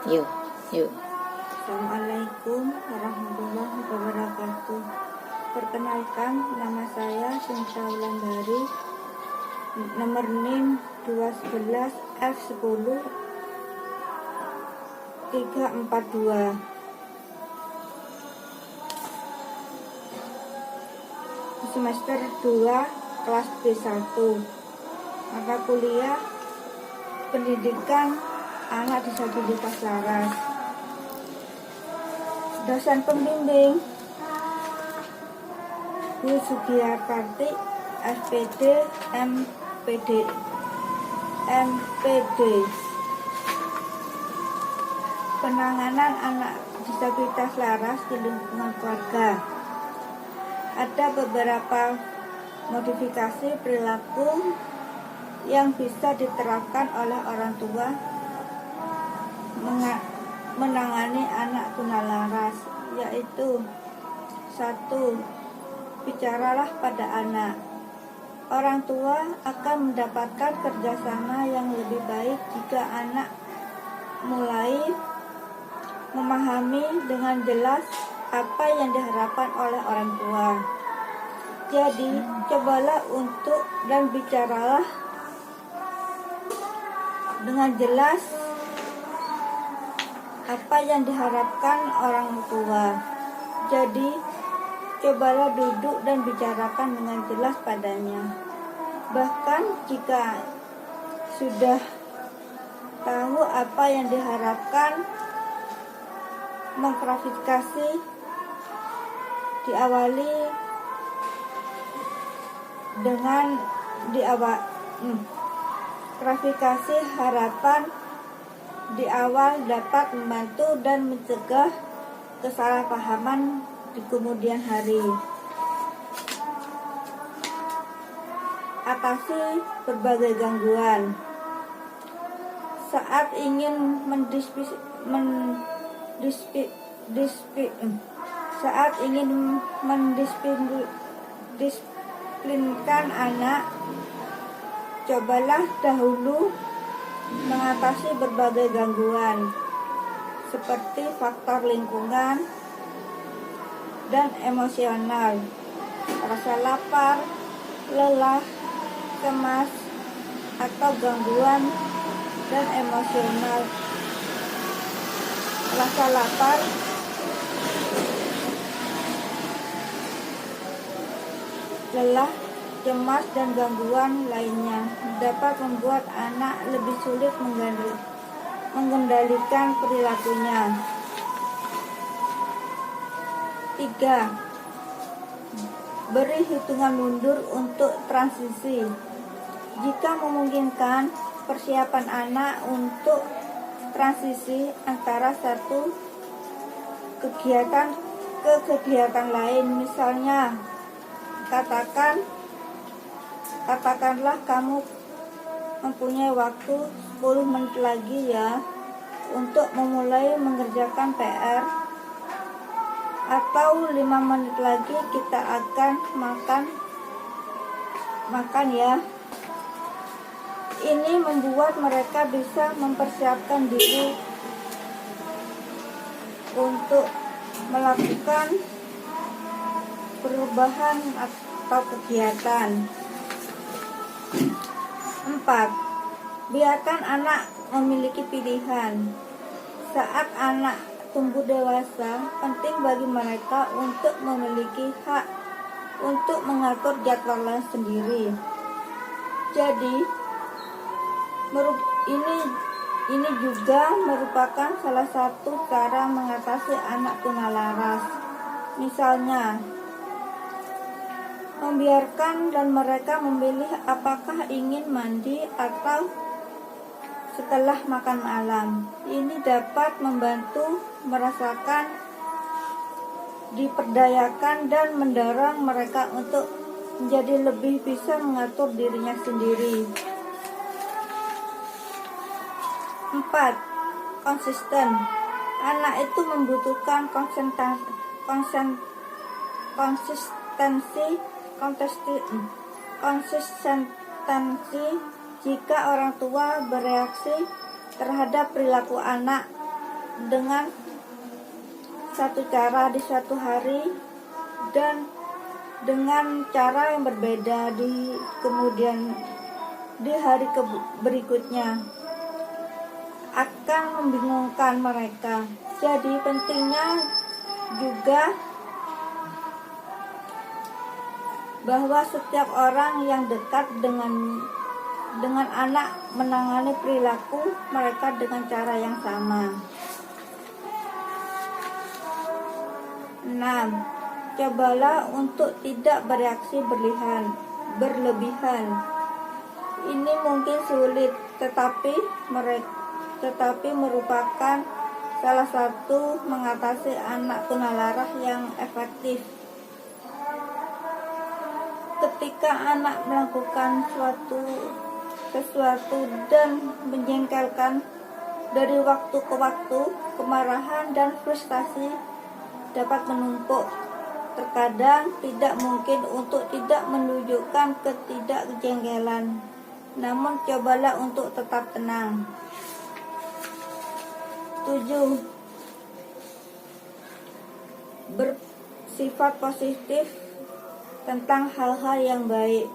Yuk, yuk. Assalamualaikum warahmatullahi wabarakatuh. Perkenalkan, nama saya Sinta Wulandari, nomor NIM 211 F10 342. Semester 2 kelas B1. Mata kuliah pendidikan anak disabilitas laras. Dosen pembimbing Bu Sugiartarti, SPD, MPD. Penanganan anak disabilitas laras di lingkungan keluarga. Ada beberapa modifikasi perilaku yang bisa diterapkan oleh orang tua menangani anak tunalaras, yaitu 1. Bicaralah pada anak. Orang tua akan mendapatkan kerjasama yang lebih baik jika anak mulai memahami dengan jelas apa yang diharapkan oleh orang tua. Jadi, cobalah untuk dan bicaralah dengan jelas apa yang diharapkan orang tua. Jadi, cobalah duduk dan bicarakan dengan jelas padanya. Bahkan jika sudah tahu apa yang diharapkan, mengklarifikasi diawali dengan klarifikasi harapan di awal dapat membantu dan mencegah kesalahpahaman di kemudian hari. Atasi berbagai gangguan. Saat ingin mendisiplinkan anak, cobalah dahulu mengatasi berbagai gangguan seperti faktor lingkungan dan emosional, rasa lapar, lelah, cemas, atau gangguan dan emosional. Rasa lapar lelah, cemas, dan gangguan lainnya dapat membuat anak lebih sulit mengendalikan perilakunya. 3. Beri hitungan mundur untuk transisi. Jika memungkinkan, persiapan anak untuk transisi antara satu kegiatan ke kegiatan lain. Misalnya, katakanlah kamu mempunyai waktu 10 menit lagi ya untuk memulai mengerjakan PR, atau 5 menit lagi kita akan makan ya. Ini membuat mereka bisa mempersiapkan diri untuk melakukan perubahan atau kegiatan. 4. Biarkan anak memiliki pilihan. Saat anak tumbuh dewasa, penting bagi mereka untuk memiliki hak untuk mengatur jadwalnya sendiri. Jadi, ini juga merupakan salah satu cara mengatasi anak tunalaras. Misalnya, membiarkan dan mereka memilih apakah ingin mandi atau setelah makan malam. Ini dapat membantu merasakan diperdayakan dan mendorong mereka untuk menjadi lebih bisa mengatur dirinya sendiri. 4. Konsisten. Anak itu membutuhkan konsistensi jika orang tua bereaksi terhadap perilaku anak dengan satu cara di suatu hari dan dengan cara yang berbeda di hari berikutnya, akan membingungkan mereka. Jadi pentingnya juga bahwa setiap orang yang dekat dengan anak menangani perilaku mereka dengan cara yang sama. 6. Cobalah untuk tidak bereaksi berlebihan. Ini mungkin sulit, tetapi merupakan salah satu mengatasi anak tunalarah yang efektif. Ketika anak melakukan sesuatu dan menjengkelkan dari waktu ke waktu, kemarahan dan frustasi dapat menumpuk. Terkadang tidak mungkin untuk tidak menunjukkan ketidakjengkelan, namun cobalah untuk tetap tenang. 7. Bersifat positif tentang hal-hal yang baik.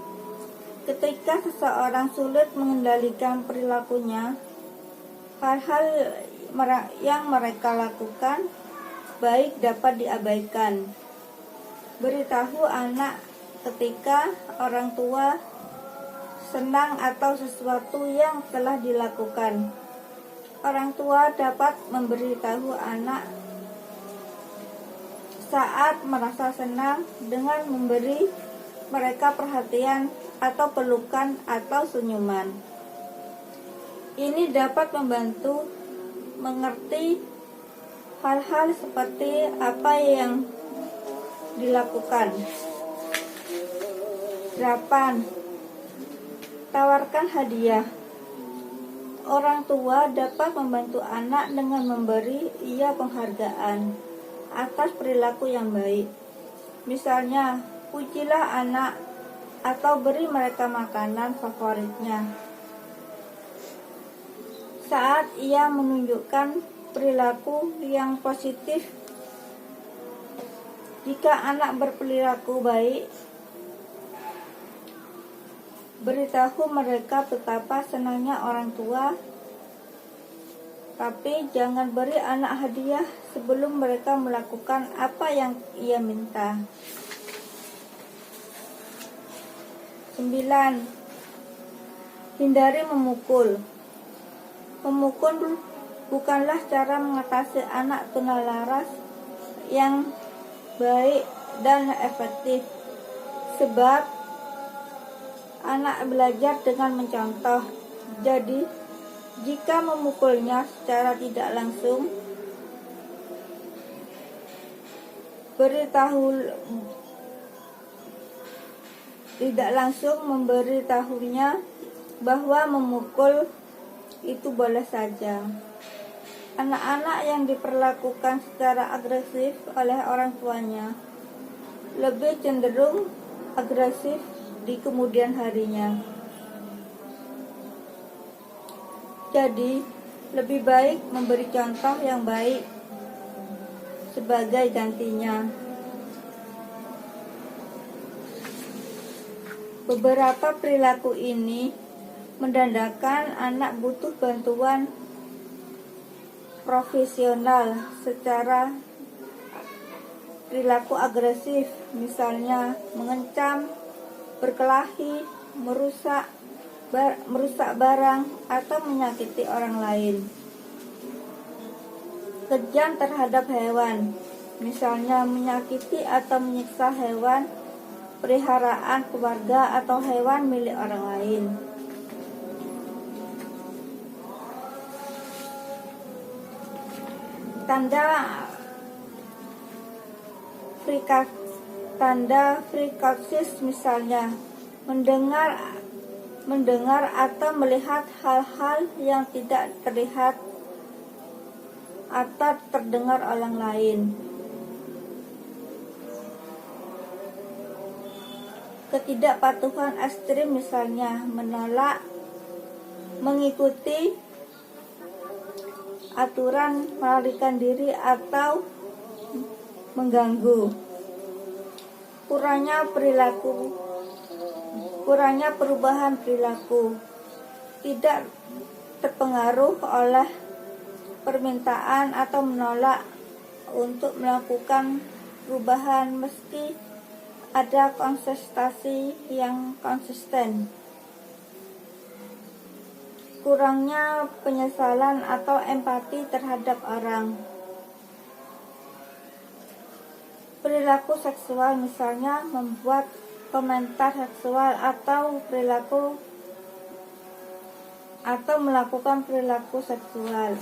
Ketika seseorang sulit mengendalikan perilakunya, hal-hal yang mereka lakukan baik dapat diabaikan. Beritahu anak ketika orang tua senang atau sesuatu yang telah dilakukan. Orang tua dapat memberitahu anak saat merasa senang dengan memberi mereka perhatian atau pelukan atau senyuman. Ini dapat membantu mengerti hal-hal seperti apa yang dilakukan. 8. Tawarkan hadiah. Orang tua dapat membantu anak dengan memberi ia penghargaan atas perilaku yang baik. Misalnya, pujilah anak atau beri mereka makanan favoritnya saat ia menunjukkan perilaku yang positif. Jika anak berperilaku baik, beritahu mereka betapa senangnya orang tua, tapi jangan beri anak hadiah sebelum mereka melakukan apa yang ia minta. 9. Hindari memukul. Memukul bukanlah cara mengatasi anak tunalaras yang baik dan efektif, sebab anak belajar dengan mencontoh. Jadi, jika memukulnya secara tidak langsung, memberitahunya bahwa memukul itu boleh saja. Anak-anak yang diperlakukan secara agresif oleh orang tuanya lebih cenderung agresif di kemudian harinya. Jadi, lebih baik memberi contoh yang baik sebagai gantinya. Beberapa perilaku ini menandakan anak butuh bantuan profesional secara perilaku agresif, misalnya mengancam, berkelahi, merusak barang, atau menyakiti orang lain. Kejam terhadap hewan, misalnya menyakiti atau menyiksa hewan peliharaan keluarga atau hewan milik orang lain. Tanda frikosis misalnya mendengar atau melihat hal-hal yang tidak terlihat atau terdengar orang lain. Ketidakpatuhan ekstrim misalnya menolak, mengikuti, aturan, melarikan diri, atau mengganggu. Kurangnya perubahan perilaku, tidak terpengaruh oleh permintaan atau menolak untuk melakukan perubahan meski ada konsentrasi yang konsisten. Kurangnya penyesalan atau empati terhadap orang. Perilaku seksual, misalnya membuat komentar seksual atau melakukan perilaku seksual.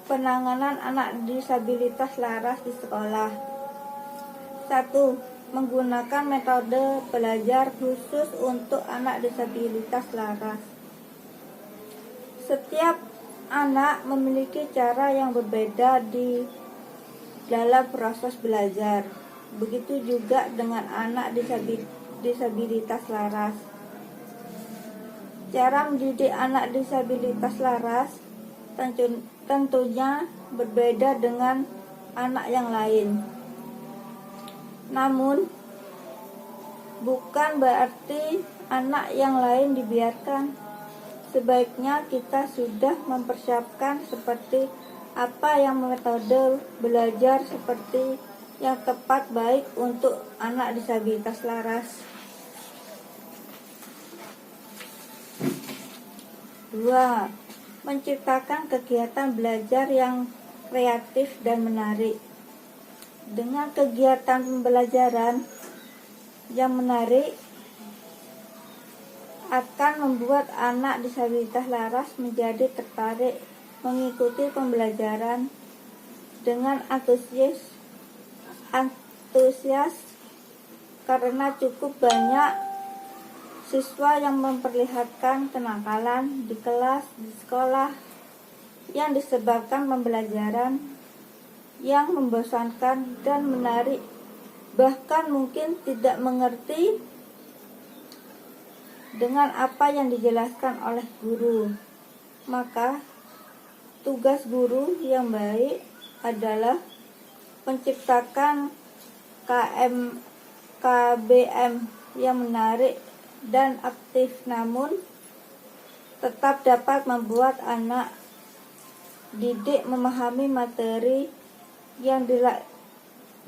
Penanganan anak disabilitas laras di sekolah. 1. Menggunakan metode belajar khusus untuk anak disabilitas laras. Setiap anak memiliki cara yang berbeda di dalam proses belajar. Begitu juga dengan anak disabilitas laras. Cara mendidik anak disabilitas laras tentunya berbeda dengan anak yang lain. Namun, bukan berarti anak yang lain dibiarkan. Sebaiknya kita sudah mempersiapkan seperti apa yang metode belajar seperti yang tepat baik untuk anak disabilitas laras. 2. Menciptakan kegiatan belajar yang kreatif dan menarik. Dengan kegiatan pembelajaran yang menarik akan membuat anak disabilitas laras menjadi tertarik mengikuti pembelajaran dengan antusias karena cukup banyak siswa yang memperlihatkan kenakalan di kelas, di sekolah yang disebabkan pembelajaran yang membosankan dan menarik, bahkan mungkin tidak mengerti dengan apa yang dijelaskan oleh guru. Maka tugas guru yang baik adalah menciptakan KBM yang menarik dan aktif, namun tetap dapat membuat anak didik memahami materi yang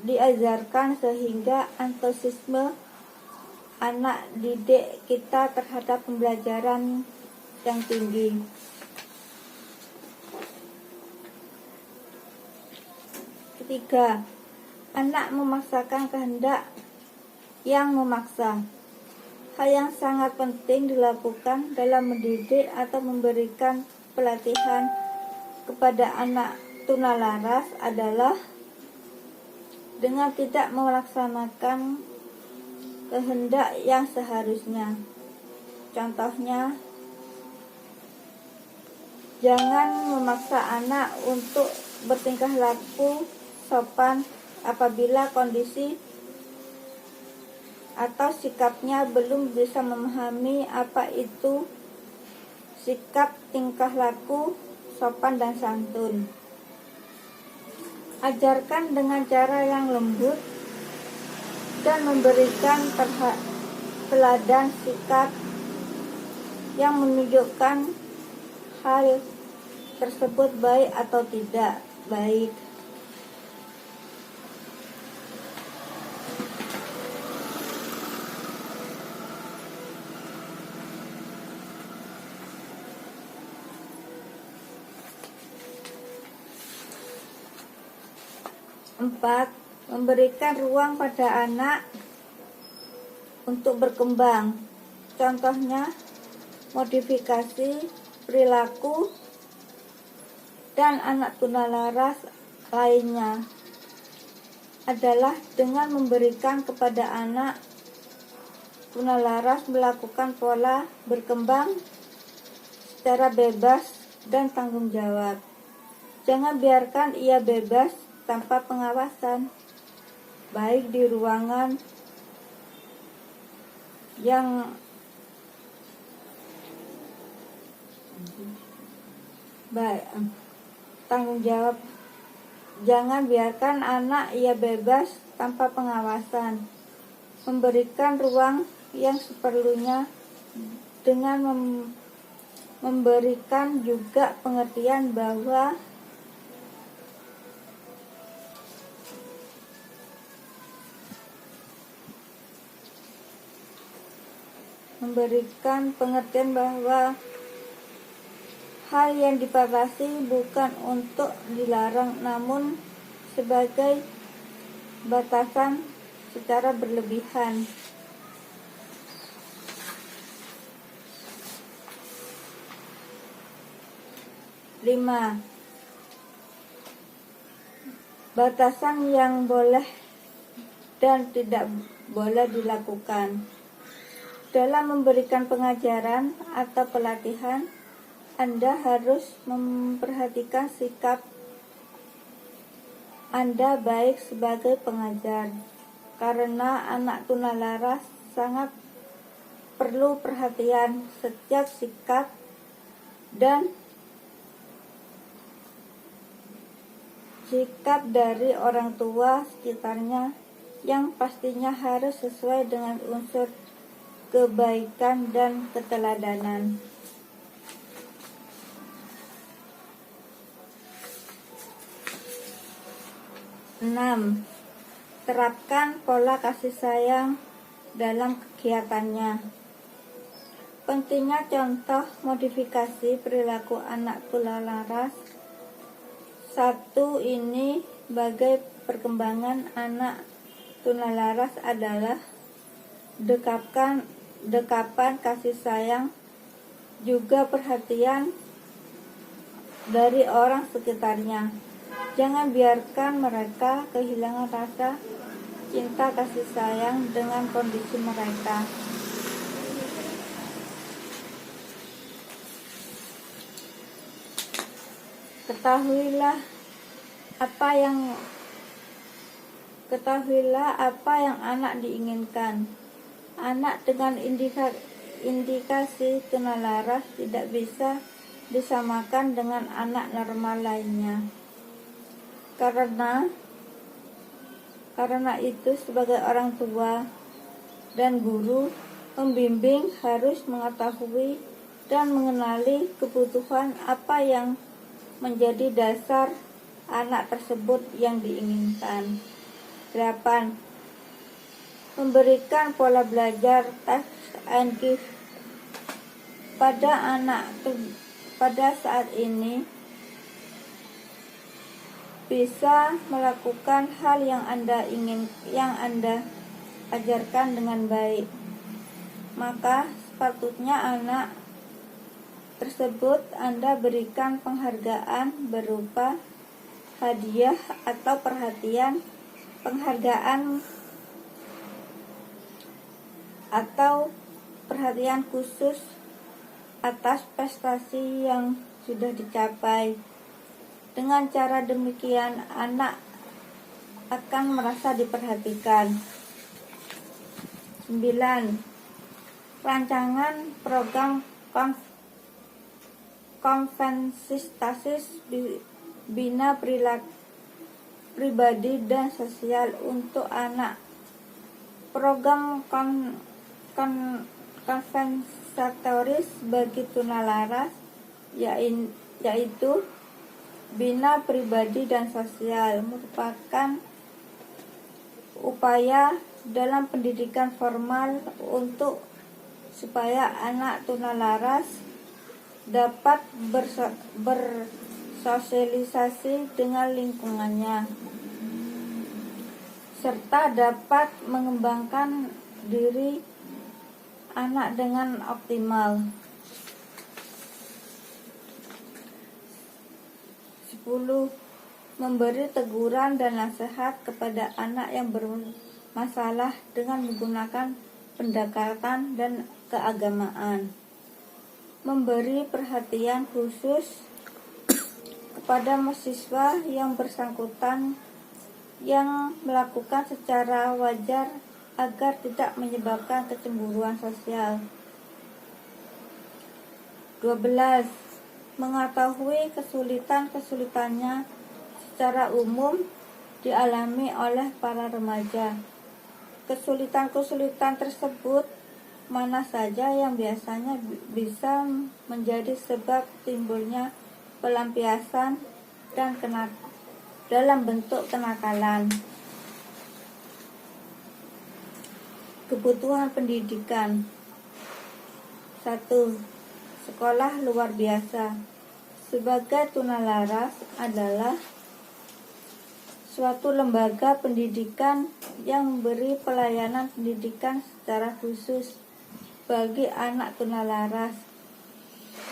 diajarkan sehingga antusiasme anak didik kita terhadap pembelajaran yang tinggi. Ketiga, anak memaksakan kehendak yang memaksa. Hal yang sangat penting dilakukan dalam mendidik atau memberikan pelatihan kepada anak tunalaras adalah dengan tidak melaksanakan kehendak yang seharusnya. Contohnya, jangan memaksa anak untuk bertingkah laku sopan apabila kondisi atau sikapnya belum bisa memahami apa itu sikap tingkah laku sopan dan santun. Ajarkan dengan cara yang lembut dan memberikan teladan sikap yang menunjukkan hal tersebut baik atau tidak baik. Empat, memberikan ruang pada anak untuk berkembang. Contohnya, modifikasi perilaku dan anak tunalaras lainnya adalah dengan memberikan kepada anak tunalaras melakukan pola berkembang secara bebas dan tanggung jawab. Jangan biarkan ia bebas tanpa pengawasan, baik di ruangan yang Baik, tanggung jawab. Jangan biarkan anak ia bebas tanpa pengawasan. Memberikan ruang yang seperlunya dengan memberikan juga pengertian bahwa hal yang dibatasi bukan untuk dilarang, namun sebagai batasan secara berlebihan. Lima, batasan yang boleh dan tidak boleh dilakukan. Dalam memberikan pengajaran atau pelatihan, Anda harus memperhatikan sikap Anda baik sebagai pengajar, karena anak tunalaras sangat perlu perhatian setiap sikap dari orang tua sekitarnya yang pastinya harus sesuai dengan unsur kebaikan dan keteladanan. 6. Terapkan pola kasih sayang dalam kegiatannya. Pentingnya contoh modifikasi perilaku anak tunalaras. 1. Ini bagai perkembangan anak tunalaras adalah dekapan kasih sayang, juga perhatian dari orang sekitarnya. Jangan biarkan mereka kehilangan rasa cinta kasih sayang dengan kondisi mereka. Ketahuilah apa yang anak diinginkan. Anak dengan indikasi tunalaras tidak bisa disamakan dengan anak normal lainnya. Karena itu, sebagai orang tua dan guru, pembimbing harus mengetahui dan mengenali kebutuhan apa yang menjadi dasar anak tersebut yang diinginkan. 8. Memberikan pola belajar take and give pada anak pada saat ini bisa melakukan hal yang Anda ajarkan dengan baik. Maka sepatutnya anak tersebut Anda berikan penghargaan berupa hadiah atau penghargaan atau perhatian khusus atas prestasi yang sudah dicapai. Dengan cara demikian, anak akan merasa diperhatikan. 9. Rancangan program konvensistasis bina pribadi dan sosial untuk anak. Program kompensatoris bagi tunalaras yaitu bina pribadi dan sosial merupakan upaya dalam pendidikan formal supaya anak tunalaras dapat bersosialisasi dengan lingkungannya serta dapat mengembangkan diri anak dengan optimal. 10. Memberi teguran dan nasihat kepada anak yang bermasalah dengan menggunakan pendekatan dan keagamaan. Memberi perhatian khusus kepada mahasiswa yang bersangkutan yang melakukan secara wajar agar tidak menyebabkan kecemburuan sosial. 12. mengetahui kesulitan-kesulitannya secara umum dialami oleh para remaja. Kesulitan-kesulitan tersebut mana saja yang biasanya bisa menjadi sebab timbulnya pelampiasan dan dalam bentuk kenakalan. Kebutuhan pendidikan. 1. Sekolah luar biasa. Sebagai tunalaras adalah suatu lembaga pendidikan yang memberi pelayanan pendidikan secara khusus bagi anak tunalaras.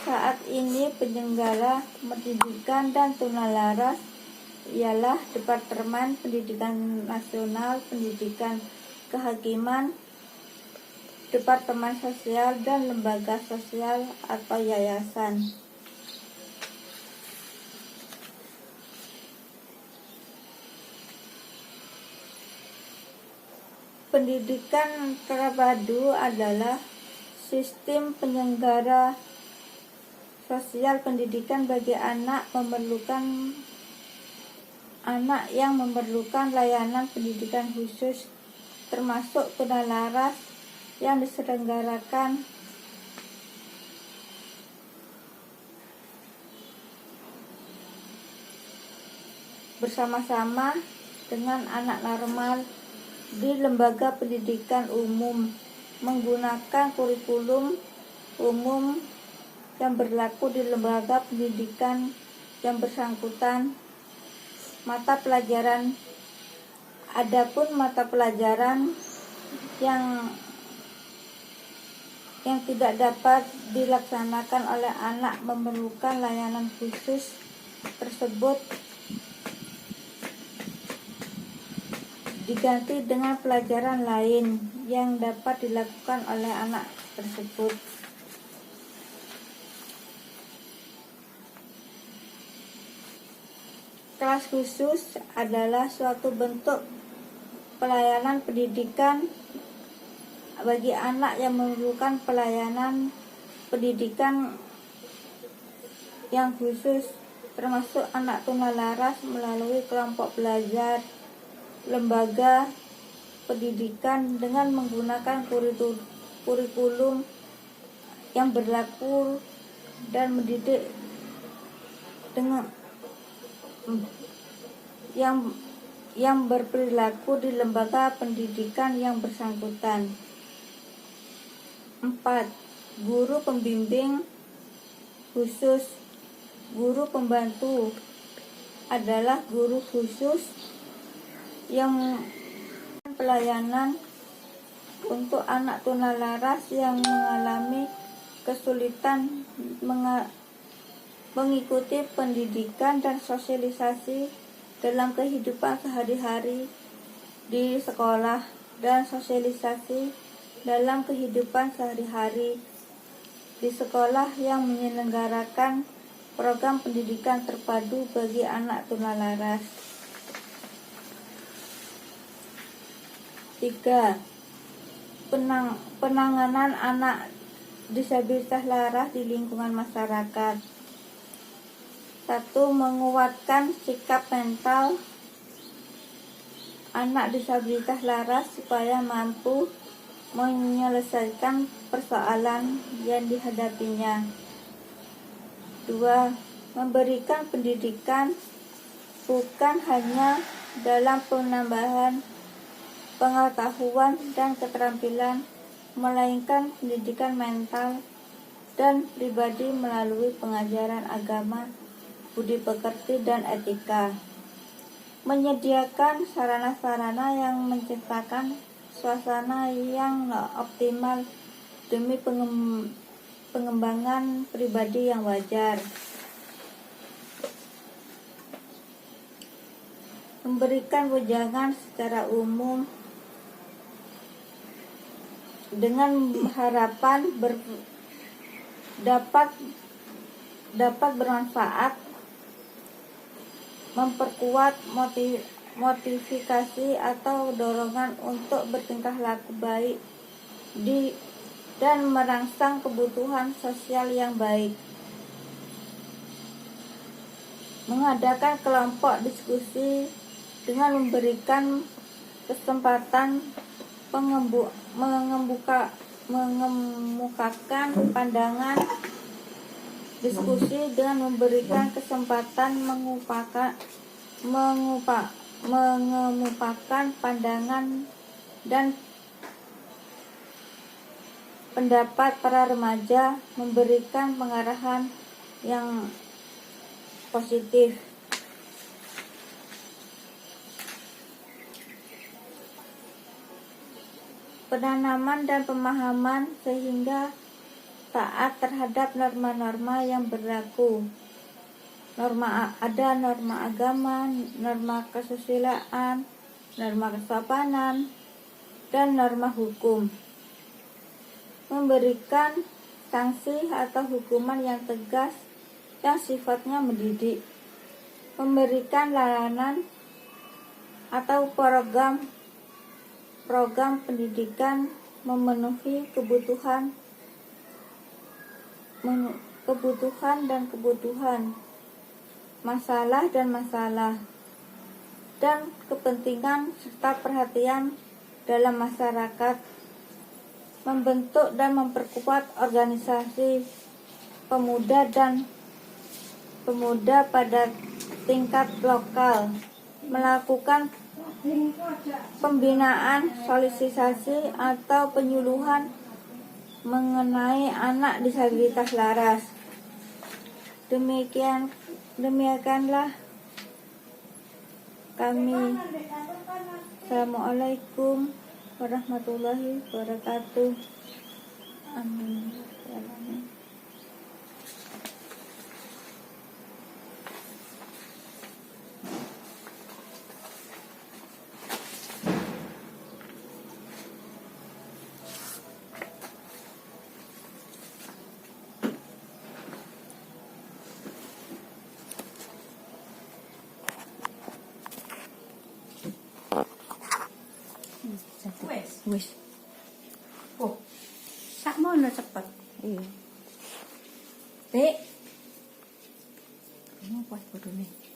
Saat ini penyelenggara pendidikan dan tunalaras ialah Departemen Pendidikan Nasional, Pendidikan Kehakiman, Departemen Sosial, dan lembaga sosial atau yayasan. Pendidikan terpadu adalah sistem penyelenggara sosial pendidikan bagi anak yang memerlukan layanan pendidikan khusus, termasuk tunalaras, yang diselenggarakan bersama-sama dengan anak normal di lembaga pendidikan umum menggunakan kurikulum umum yang berlaku di lembaga pendidikan yang bersangkutan. Mata pelajaran. Adapun mata pelajaran yang tidak dapat dilaksanakan oleh anak memerlukan layanan khusus tersebut diganti dengan pelajaran lain yang dapat dilakukan oleh anak tersebut. Kelas khusus adalah suatu bentuk pelayanan pendidikan bagi anak yang memerlukan pelayanan pendidikan yang khusus, termasuk anak tunalaras melalui kelompok belajar, lembaga pendidikan dengan menggunakan kurikulum yang berlaku dan mendidik dengan yang berperilaku di lembaga pendidikan yang bersangkutan. 4. Guru pembimbing khusus. Guru pembantu adalah guru khusus yang pelayanan untuk anak tunalaras yang mengalami kesulitan mengikuti pendidikan dan sosialisasi dalam kehidupan sehari-hari di sekolah dan sosialisasi dalam kehidupan sehari-hari di sekolah yang menyelenggarakan program pendidikan terpadu bagi anak tunalaras. 3. Penanganan anak disabilitas laras di lingkungan masyarakat. 1. Menguatkan sikap mental anak disabilitas laras supaya mampu menyelesaikan persoalan yang dihadapinya. 2. Memberikan pendidikan bukan hanya dalam penambahan pengetahuan dan keterampilan, melainkan pendidikan mental dan pribadi melalui pengajaran agama, budi pekerti, dan etika. Menyediakan sarana-sarana yang menciptakan suasana yang optimal demi pengembangan pribadi yang wajar. Memberikan wejangan secara umum dengan harapan dapat bermanfaat, memperkuat motivasi atau dorongan untuk bertingkah laku baik dan merangsang kebutuhan sosial yang baik. mengadakan kelompok diskusi dengan memberikan kesempatan mengemukakan pandangan, diskusi dengan memberikan kesempatan mengemukakan pandangan dan pendapat para remaja, memberikan pengarahan yang positif. Penanaman dan pemahaman sehingga taat terhadap norma-norma yang berlaku. Ada norma agama, norma kesusilaan, norma kesopanan, dan norma hukum. Memberikan sanksi atau hukuman yang tegas yang sifatnya mendidik. Memberikan layanan atau program pendidikan memenuhi kebutuhan masalah dan kepentingan serta perhatian dalam masyarakat, membentuk dan memperkuat organisasi pemuda pada tingkat lokal, melakukan pembinaan, sosialisasi atau penyuluhan mengenai anak disabilitas laras. Demikianlah kami. Assalamualaikum warahmatullahi wabarakatuh. Amin. Wis. Oh. Sakmono cepet. Iya. Dek, Kamu puas bodone.